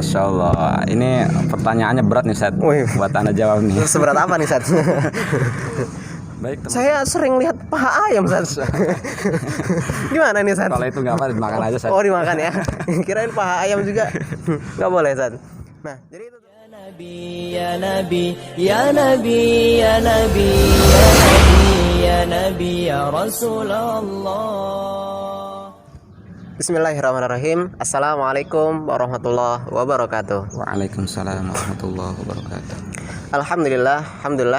Masya Allah, ini pertanyaannya berat nih Ustaz. Wih. Buat Anda jawab nih. Seberat apa nih Ustaz? Baik teman. Saya sering lihat paha ayam Ustaz. Gimana nih Ustaz? Kalau itu nggak apa, dimakan aja Ustaz. Oh, dimakan ya. Kirain paha ayam juga. Nggak boleh Ustaz. Nah, jadi itu. Ya Nabi, ya Nabi, ya Nabi, ya Nabi, ya Nabi, ya Rasulullah. Bismillahirrahmanirrahim. Assalamualaikum warahmatullahi wabarakatuh. Waalaikumsalam warahmatullahi wabarakatuh. Alhamdulillah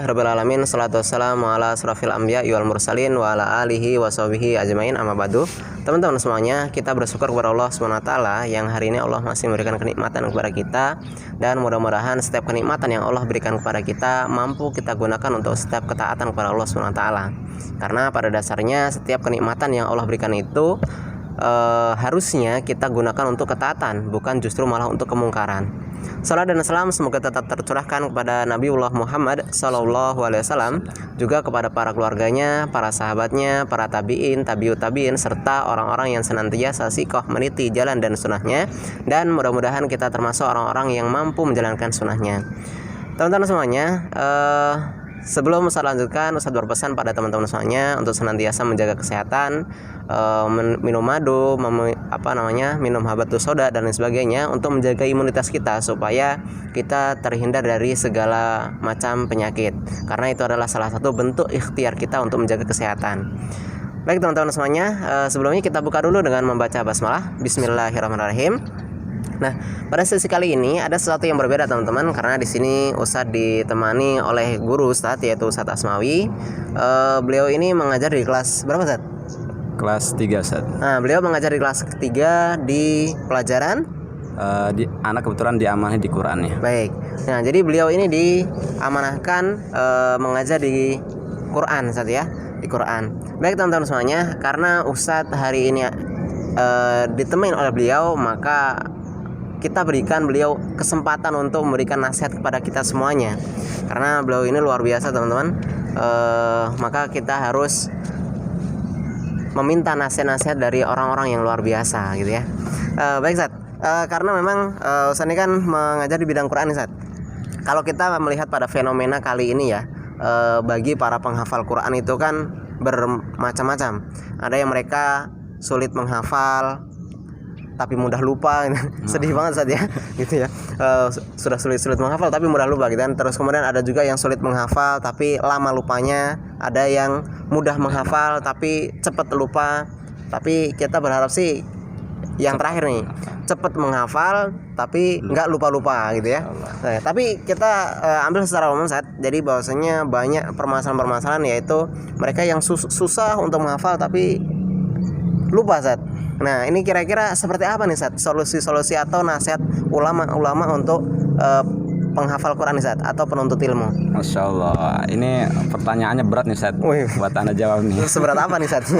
rabbil alamin, salatu wassalamu ala asrafil anbiya wal mursalin wa ala alihi wa sahbihi ajmain, amma ba'du. Teman-teman semuanya, kita bersyukur kepada Allah Subhanahu wa taala yang hari ini Allah masih memberikan kenikmatan kepada kita, dan mudah-mudahan setiap kenikmatan yang Allah berikan kepada kita mampu kita gunakan untuk setiap ketaatan kepada Allah Subhanahu wa taala. Karena pada dasarnya setiap kenikmatan yang Allah berikan itu harusnya kita gunakan untuk ketaatan, bukan justru malah untuk kemungkaran. Salam dan salam semoga tetap tercurahkan kepada Nabiullah Muhammad SAW, juga kepada para keluarganya, para sahabatnya, para tabiin, tabiut tabiin, serta orang-orang yang senantiasa sikoh meniti jalan dan sunnahnya, dan mudah-mudahan kita termasuk orang-orang yang mampu menjalankan sunnahnya. Teman-teman semuanya, sebelum Ustaz lanjutkan, Ustaz berpesan pada teman-teman semuanya untuk senantiasa menjaga kesehatan, minum madu, minum habatus soda dan lain sebagainya, untuk menjaga imunitas kita supaya kita terhindar dari segala macam penyakit. Karena itu adalah salah satu bentuk ikhtiar kita untuk menjaga kesehatan. Baik teman-teman semuanya, sebelumnya kita buka dulu dengan membaca basmalah. Bismillahirrahmanirrahim. Nah, pada sesi kali ini ada sesuatu yang berbeda teman-teman, karena di sini Ustadz ditemani oleh guru Ustadz, yaitu Ustadz Asmawi. Beliau ini mengajar di kelas berapa Ustadz? Kelas 3 Ustaz. Nah, beliau mengajar di kelas ketiga di pelajaran anak kebetulan diamanahi di Quran ya. Baik. Nah, jadi beliau ini diamanahkan mengajar di Quran Ustadz ya, di Quran. Baik teman-teman semuanya, karena Ustadz hari ini ditemani oleh beliau, maka kita berikan beliau kesempatan untuk memberikan nasihat kepada kita semuanya. Karena beliau ini luar biasa teman-teman, maka kita harus meminta nasihat-nasihat dari orang-orang yang luar biasa gitu ya. Baik Ustaz, karena memang Ustaz ini kan mengajar di bidang Quran Ustaz. Kalau kita melihat pada fenomena kali ini ya, bagi para penghafal Quran itu kan bermacam-macam. Ada yang mereka sulit menghafal tapi mudah lupa. Sedih banget Ustaz ya gitu ya. Sudah sulit menghafal tapi mudah lupa gitu kan. Terus kemudian ada juga yang sulit menghafal tapi lama lupanya. Ada yang mudah menghafal tapi cepat lupa. Tapi kita berharap sih yang terakhir nih, cepat menghafal tapi nggak lupa-lupa gitu ya. Nah, tapi kita ambil secara umum Ustaz. Jadi bahwasanya banyak permasalahan-permasalahan, yaitu mereka yang susah untuk menghafal tapi lupa Ustaz. Nah, ini kira-kira seperti apa nih Ustaz? Solusi-solusi atau nasihat ulama-ulama untuk penghafal Quran Ustaz atau penuntut ilmu? Masya Allah, ini pertanyaannya berat nih Ustaz. Wih. Buat Anda jawab nih. Seberat apa nih Ustaz?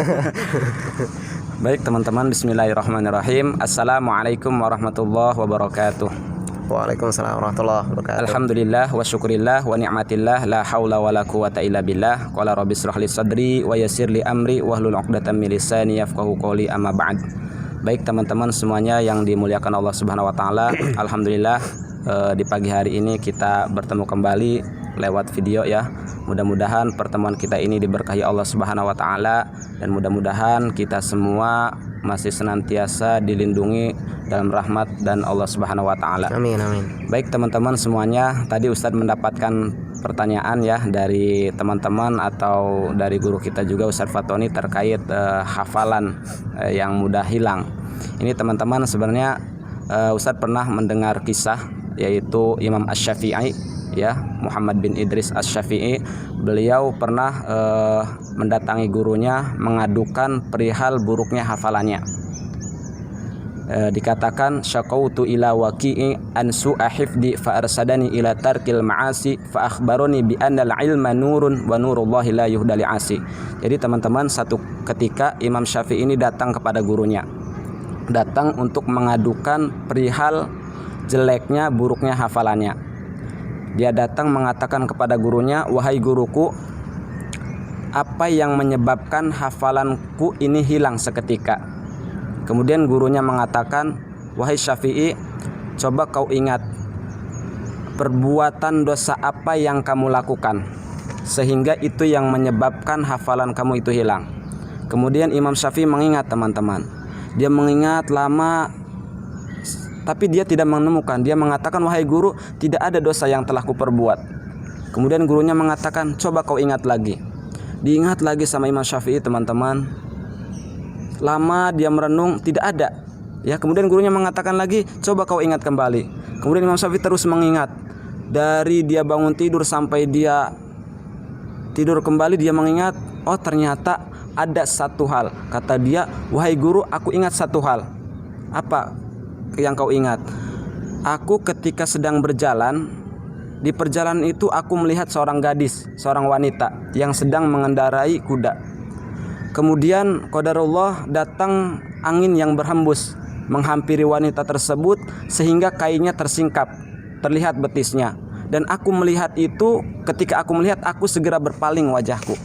Baik teman-teman, bismillahirrahmanirrahim. Assalamualaikum warahmatullahi wabarakatuh. Waalaikumsalam warahmatullahi wabarakatuh. Alhamdulillah wa syukurillah wa ni'matillah, la haula wa la quwata illa billah. Qala rabbi shrah li sadri wa yassir li amri wahlul 'uqdatam min lisani yafqahu qawli, amma ba'd. Baik teman-teman semuanya yang dimuliakan Allah Subhanahu wa taala, alhamdulillah di pagi hari ini kita bertemu kembali lewat video ya. Mudah-mudahan pertemuan kita ini diberkahi Allah Subhanahu wa taala, dan mudah-mudahan kita semua masih senantiasa dilindungi dalam rahmat dan Allah Subhanahu wa taala. Amin amin. Baik teman-teman semuanya, tadi Ustadz mendapatkan pertanyaan ya dari teman-teman atau dari guru kita juga Ustadz Fatoni terkait hafalan yang mudah hilang. Ini teman-teman sebenarnya Ustadz pernah mendengar kisah, yaitu Imam Asy-Syafi'i ya, Muhammad bin Idris Asy-Syafi'i. Beliau pernah mendatangi gurunya mengadukan perihal buruknya hafalannya. Dikatakan syaqautu ila waqi'i an su'a hifdi fa arsadani ila tarkil ma'asi fa akhbaroni bi anna al-ilma nurun wa nurullahi la yuhda li'asi. Jadi teman-teman, satu ketika Imam Syafi'i ini datang kepada gurunya, datang untuk mengadukan perihal jeleknya, buruknya hafalannya. Dia datang mengatakan kepada gurunya, wahai guruku, apa yang menyebabkan hafalanku ini hilang seketika? Kemudian gurunya mengatakan, wahai Syafi'i, coba kau ingat perbuatan dosa apa yang kamu lakukan sehingga itu yang menyebabkan hafalan kamu itu hilang. Kemudian Imam Syafi'i mengingat teman-teman. Dia mengingat lama tapi dia tidak menemukan. Dia mengatakan, wahai guru, tidak ada dosa yang telah kuperbuat. Kemudian gurunya mengatakan, coba kau ingat lagi. Diingat lagi sama Imam Syafi'i teman-teman. Lama dia merenung, tidak ada. Ya, kemudian gurunya mengatakan lagi, coba kau ingat kembali. Kemudian Imam Syafi'i terus mengingat. Dari dia bangun tidur sampai dia tidur kembali, dia mengingat, oh ternyata ada satu hal. Kata dia, wahai guru, aku ingat satu hal. Apa yang kau ingat? Aku ketika sedang berjalan, di perjalanan itu aku melihat seorang gadis, seorang wanita yang sedang mengendarai kuda. Kemudian qadarullah datang angin yang berhembus menghampiri wanita tersebut sehingga kainnya tersingkap, terlihat betisnya. Dan aku melihat itu, ketika aku melihat, aku segera berpaling wajahku,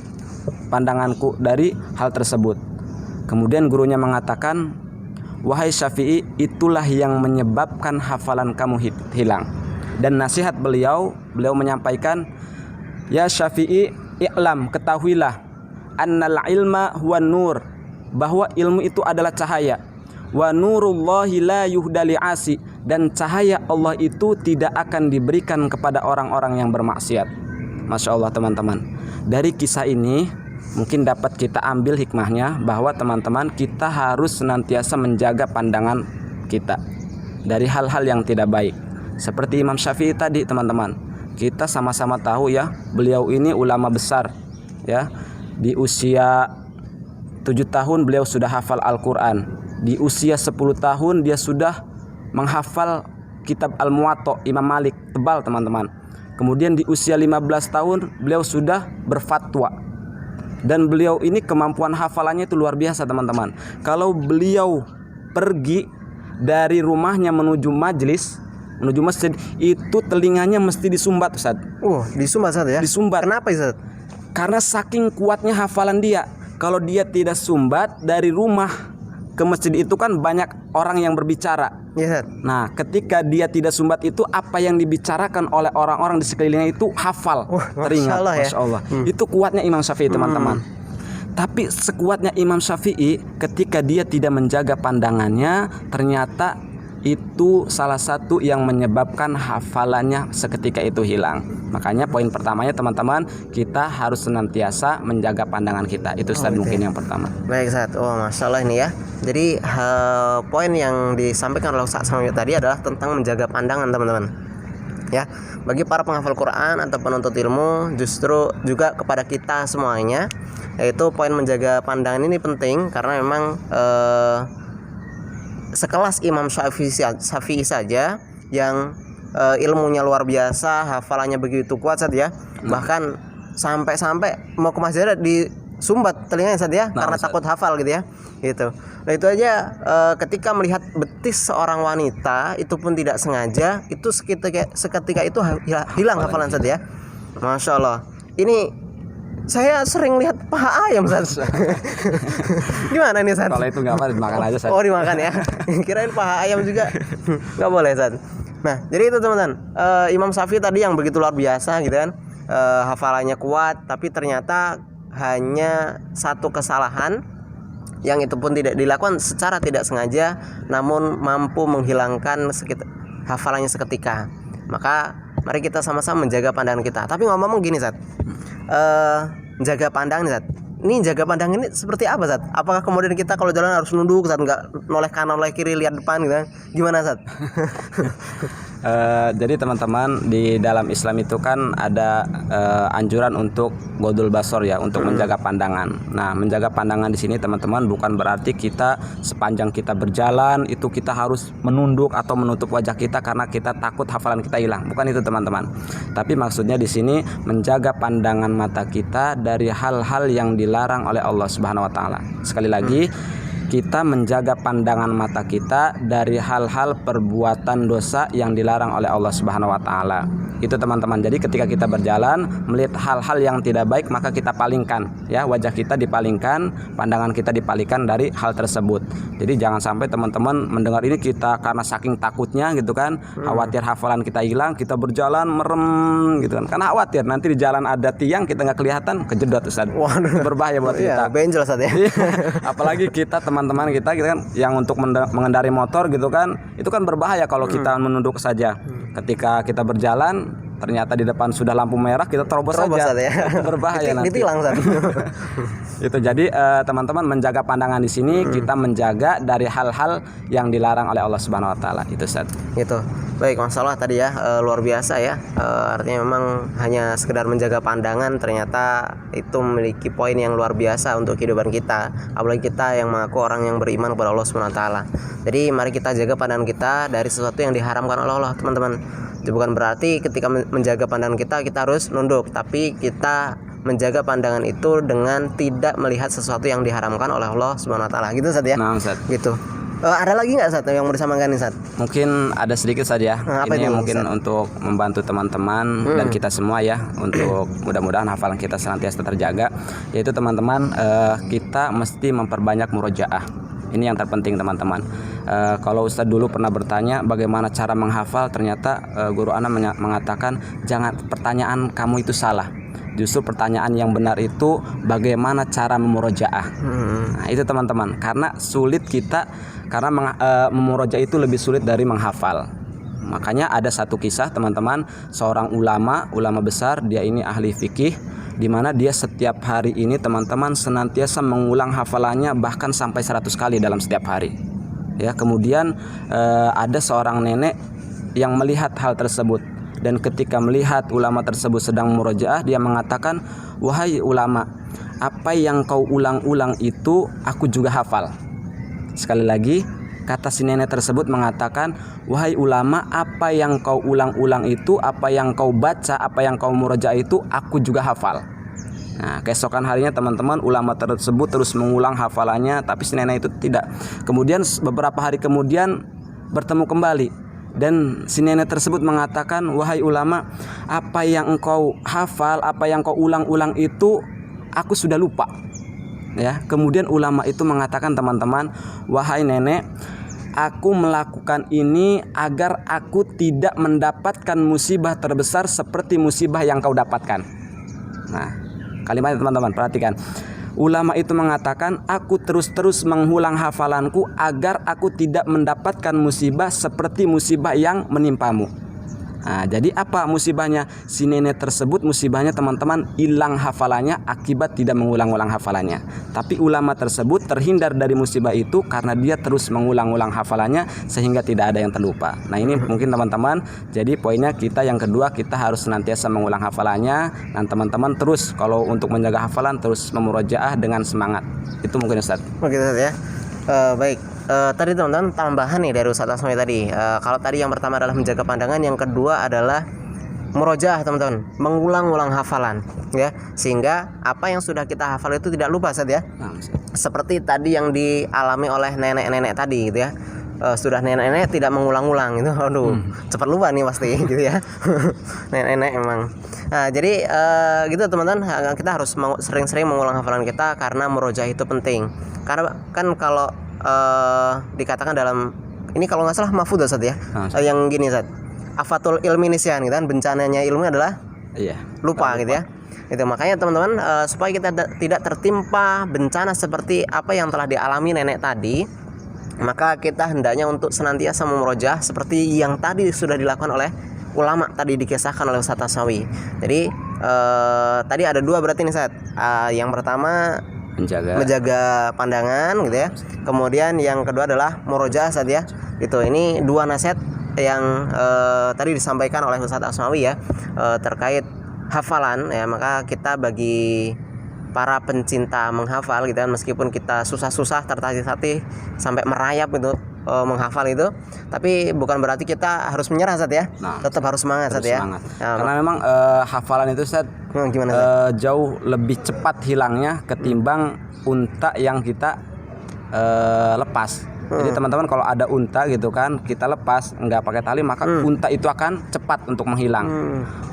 pandanganku dari hal tersebut. Kemudian gurunya mengatakan, wahai Syafi'i, itulah yang menyebabkan hafalan kamu hilang. Dan nasihat beliau menyampaikan, ya Syafi'i, i'lam, ketahuilah, annal ilma huwa nur, bahwa ilmu itu adalah cahaya. Wa nurullahi la yuhdali asi, dan cahaya Allah itu tidak akan diberikan kepada orang-orang yang bermaksiat. Masya Allah teman-teman. Dari kisah ini mungkin dapat kita ambil hikmahnya bahwa teman-teman kita harus senantiasa menjaga pandangan kita dari hal-hal yang tidak baik. Seperti Imam Syafi'i tadi teman-teman, kita sama-sama tahu ya, beliau ini ulama besar ya. Di usia 7 tahun beliau sudah hafal Al-Quran. Di usia 10 tahun dia sudah menghafal kitab Al-Muwatta Imam Malik, tebal teman-teman. Kemudian di usia 15 tahun beliau sudah berfatwa. Dan beliau ini kemampuan hafalannya itu luar biasa teman-teman. Kalau beliau pergi dari rumahnya menuju masjid, itu telinganya mesti disumbat, Ustaz. Disumbat, Ustaz ya? Disumbat. Kenapa, Ustaz? Karena saking kuatnya hafalan dia. Kalau dia tidak sumbat, dari rumah ke masjid itu kan banyak orang yang berbicara. Iya, Ustaz. Nah, ketika dia tidak sumbat itu, apa yang dibicarakan oleh orang-orang di sekelilingnya itu hafal, teringat. Masya Allah. Itu kuatnya Imam Syafi'i teman-teman. Tapi sekuatnya Imam Syafi'i, ketika dia tidak menjaga pandangannya, ternyata itu salah satu yang menyebabkan hafalannya seketika itu hilang. Makanya poin pertamanya teman-teman, kita harus senantiasa menjaga pandangan kita. Itu Ustaz mungkin yang pertama. Baik Ustaz. Masya Allah ini ya. Jadi poin yang disampaikan oleh Ustaz Samit tadi adalah tentang menjaga pandangan teman-teman. Ya, bagi para penghafal Quran atau penuntut ilmu, justru juga kepada kita semuanya, yaitu poin menjaga pandangan ini penting karena memang sekelas Imam Syafi'i saja yang ilmunya luar biasa, hafalannya begitu kuat Ustaz ya. Bahkan sampai mau ke masjid disumbat telinganya Ustaz ya, karena Ustaz takut hafal gitu ya. Gitu. Nah itu aja ketika melihat betis seorang wanita itu pun tidak sengaja, itu seketika itu hilang hafalan Ustaz ya. Masya Allah. Ini saya sering lihat paha ayam Ustaz. Gimana nih Ustaz? Kalau itu nggak apa, dimakan aja Ustaz. Dimakan ya. Kirain paha ayam juga. Nggak boleh Ustaz. Nah jadi itu teman-teman, Imam Syafi'i tadi yang begitu luar biasa gitu kan, hafalannya kuat, tapi ternyata hanya satu kesalahan yang itu pun tidak dilakukan secara tidak sengaja, namun mampu menghilangkan hafalannya seketika. Maka mari kita sama-sama menjaga pandangan kita. Tapi ngomong gini Zat, jaga pandangan Zat, ini jaga pandangan ini seperti apa Zat? Apakah kemudian kita kalau jalan harus nunduk Zat, nggak noleh kanan noleh kiri lihat depan gitu? Gimana Zat? Jadi teman-teman, di dalam Islam itu kan ada anjuran untuk godul basor ya, untuk menjaga pandangan. Nah, menjaga pandangan di sini teman-teman bukan berarti kita sepanjang kita berjalan itu kita harus menunduk atau menutup wajah kita karena kita takut hafalan kita hilang. Bukan itu teman-teman. Tapi maksudnya di sini menjaga pandangan mata kita dari hal-hal yang dilarang oleh Allah Subhanahu wa taala. Sekali lagi, kita menjaga pandangan mata kita dari hal-hal perbuatan dosa yang dilarang oleh Allah Subhanahu wa taala. Itu teman-teman. Jadi ketika kita berjalan melihat hal-hal yang tidak baik, maka kita palingkan, ya, wajah kita dipalingkan, pandangan kita dipalingkan dari hal tersebut. Jadi jangan sampai teman-teman mendengar ini kita karena saking takutnya gitu kan, khawatir hafalan kita hilang, kita berjalan merem gitu kan. Karena khawatir nanti di jalan ada tiang kita nggak kelihatan, kejedot Ustaz. Waduh, berbahaya buat kita. Iya, benjol Ustaz ya. Apalagi teman-teman kita kan yang untuk mengendari motor gitu kan, itu kan berbahaya kalau kita menunduk saja. Ketika kita berjalan ternyata di depan sudah lampu merah, kita terobos saja. Ya. Berbahaya nanti. Ditilang Ustaz. Itu jadi teman-teman menjaga pandangan di sini, kita menjaga dari hal-hal yang dilarang oleh Allah Subhanahu wa taala. Itu Ustaz. Gitu. Baik, masalah tadi ya, luar biasa ya. Artinya memang hanya sekedar menjaga pandangan ternyata itu memiliki poin yang luar biasa untuk kehidupan kita. Apalagi kita yang mengaku orang yang beriman kepada Allah Subhanahu wa taala. Jadi mari kita jaga pandangan kita dari sesuatu yang diharamkan oleh Allah, teman-teman. Itu bukan berarti ketika menjaga pandangan kita harus nunduk, tapi kita menjaga pandangan itu dengan tidak melihat sesuatu yang diharamkan oleh Allah Subhanahu wa taala. Gitu Ustaz ya. Nah, Ustaz. Gitu. Ada lagi nggak Ustaz yang mau disamakan nih Ustaz? Mungkin ada sedikit saja. Ini itu, mungkin Ustaz? untuk membantu teman-teman dan kita semua ya, untuk mudah-mudahan hafalan kita senantiasa terjaga. Yaitu teman-teman, kita mesti memperbanyak murojaah. Ini yang terpenting teman-teman. Kalau Ustadz dulu pernah bertanya bagaimana cara menghafal, ternyata guru ana mengatakan jangan, pertanyaan kamu itu salah. Justru pertanyaan yang benar itu bagaimana cara memurojaah. Nah, itu teman-teman. Karena sulit kita, karena memurojaah itu lebih sulit dari menghafal. Makanya ada satu kisah teman-teman, seorang ulama besar, dia ini ahli fikih, di mana dia setiap hari ini teman-teman senantiasa mengulang hafalannya bahkan sampai 100 kali dalam setiap hari. Ya, kemudian ada seorang nenek yang melihat hal tersebut, dan ketika melihat ulama tersebut sedang murojaah, dia mengatakan, "Wahai ulama, apa yang kau ulang-ulang itu aku juga hafal." Sekali lagi, kata si nenek tersebut mengatakan, "Wahai ulama, apa yang kau ulang-ulang itu, apa yang kau baca, apa yang kau murojaah itu aku juga hafal." Nah, keesokan harinya teman-teman, ulama tersebut terus mengulang hafalannya, tapi si nenek itu tidak. Kemudian beberapa hari kemudian bertemu kembali, dan si nenek tersebut mengatakan, "Wahai ulama, apa yang engkau hafal, apa yang kau ulang-ulang itu aku sudah lupa." Ya, kemudian ulama itu mengatakan teman-teman, "Wahai nenek, aku melakukan ini agar aku tidak mendapatkan musibah terbesar seperti musibah yang kau dapatkan." Nah, kalimatnya teman-teman perhatikan. Ulama itu mengatakan, aku terus-terus mengulang hafalanku agar aku tidak mendapatkan musibah seperti musibah yang menimpamu. Nah, jadi apa musibahnya? Si nenek tersebut musibahnya teman-teman hilang hafalannya akibat tidak mengulang-ulang hafalannya. Tapi ulama tersebut terhindar dari musibah itu karena dia terus mengulang-ulang hafalannya sehingga tidak ada yang terlupa. Nah, ini mungkin teman-teman. Jadi poinnya kita yang kedua, kita harus senantiasa mengulang hafalannya, dan teman-teman terus kalau untuk menjaga hafalan terus memurojaah dengan semangat. Itu mungkin Ustaz. Oke Ustaz ya. Baik. Tadi teman-teman tambahan nih dari Ustaz Asmi tadi. Kalau tadi yang pertama adalah menjaga pandangan, yang kedua adalah murojaah teman-teman, mengulang-ulang hafalan ya, sehingga apa yang sudah kita hafal itu tidak lupa Ustaz ya. Seperti tadi yang dialami oleh nenek-nenek tadi gitu ya. Sudah nenek-nenek tidak mengulang-ulang itu, aduh, cepat lupa nih pasti gitu ya. Nenek-nenek emang. Nah, jadi gitu teman-teman, kita harus sering-sering mengulang hafalan kita karena murojaah itu penting. Karena kan kalau dikatakan dalam ini kalau nggak salah mahfudz Ustaz ya, yang gini Ustaz, afatul ilmi nisyan gitu kan, bencananya ilmu adalah lupa gitu ya. Itu makanya teman-teman, supaya kita tidak tertimpa bencana seperti apa yang telah dialami nenek tadi, maka kita hendaknya untuk senantiasa memurojaah seperti yang tadi sudah dilakukan oleh ulama tadi dikisahkan oleh Ustaz Asnawi. Jadi tadi ada dua berarti nih Ustaz. Yang pertama menjaga pandangan gitu ya. Kemudian yang kedua adalah murojaah Ustaz ya. Gitu. Ini dua nasihat yang tadi disampaikan oleh Ustaz Asnawi ya, terkait hafalan ya. Maka kita bagi para pencinta menghafal gitu kan, meskipun kita susah-susah tertatih-tatih sampai merayap gitu menghafal itu, tapi bukan berarti kita harus menyerah Ustaz ya. Tetap harus semangat Ustaz ya. Karena memang hafalan itu Ustaz jauh lebih cepat hilangnya ketimbang unta yang kita lepas. Jadi teman-teman kalau ada unta gitu kan, kita lepas nggak pakai tali, maka unta itu akan cepat untuk menghilang.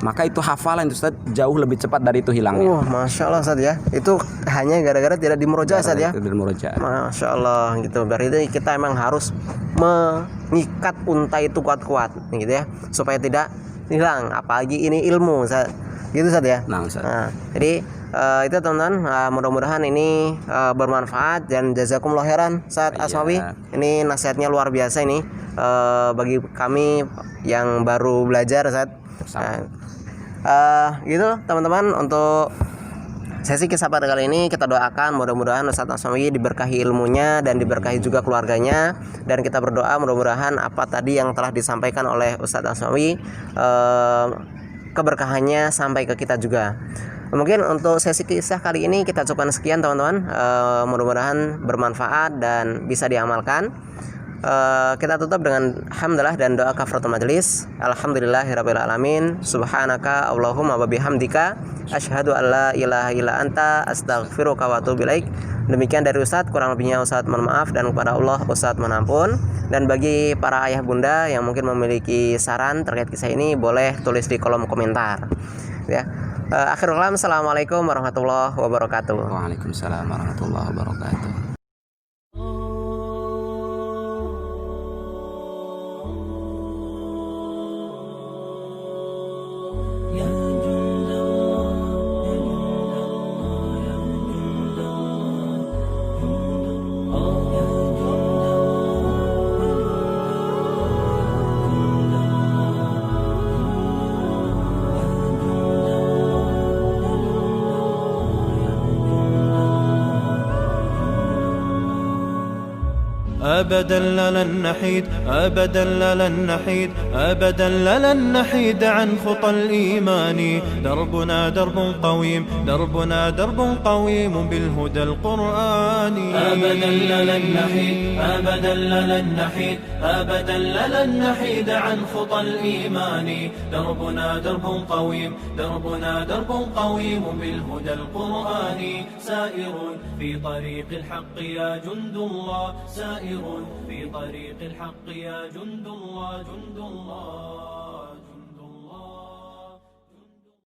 Maka itu hafalan Ustaz jauh lebih cepat dari itu hilangnya. Masya Allah Ustaz ya. Itu hanya gara-gara tidak dimurojaah Ustaz ya. Masya Allah gitu. Berarti kita emang harus mengikat unta itu kuat-kuat gitu ya, supaya tidak hilang. Apalagi ini ilmu Ustaz. Gitu Ustaz ya. Nah, jadi itu teman-teman, mudah-mudahan ini bermanfaat dan jazakumullah khairan Ustaz Asmawi. Ini nasihatnya luar biasa ini bagi kami yang baru belajar Ustaz. Gitu teman-teman, untuk sesi kisah pada kali ini kita doakan mudah-mudahan Ustaz Asmawi diberkahi ilmunya dan diberkahi juga keluarganya, dan kita berdoa mudah-mudahan apa tadi yang telah disampaikan oleh Ustaz Asmawi keberkahannya sampai ke kita juga. Mungkin untuk sesi kisah kali ini kita cukupkan sekian teman-teman. Mudah-mudahan bermanfaat dan bisa diamalkan. Kita tutup dengan hamdalah dan doa kafaratul majelis. Alhamdulillahirabbil alamin. Subhanaka Allahumma wa bihamdika asyhadu an la ilaha illa anta astaghfiruka wa atubu ilaik. Demikian dari Ustadz, kurang lebihnya Ustadz mohon maaf, dan kepada Allah Ustadz mohon ampun. Dan bagi para ayah bunda yang mungkin memiliki saran terkait kisah ini, boleh tulis di kolom komentar ya. Akhirul kalam, assalamualaikum warahmatullahi wabarakatuh. Waalaikumsalam warahmatullahi wabarakatuh. أبدا لن نحيد أبدا لن نحيد أبدا لن نحيد عن خطى الإيمان. دربنا درب قويم دربنا درب قويم بالهدى القرآني. أبدا لن نحيد أبدا لن نحيد أبدا لن نحيد عن خطى الإيمان. دربنا درب قويم دربنا درب قويم بالهدى القرآني. سائر في طريق الحق يا جند الله سائر في طريق الحق يا جند الله جند الله.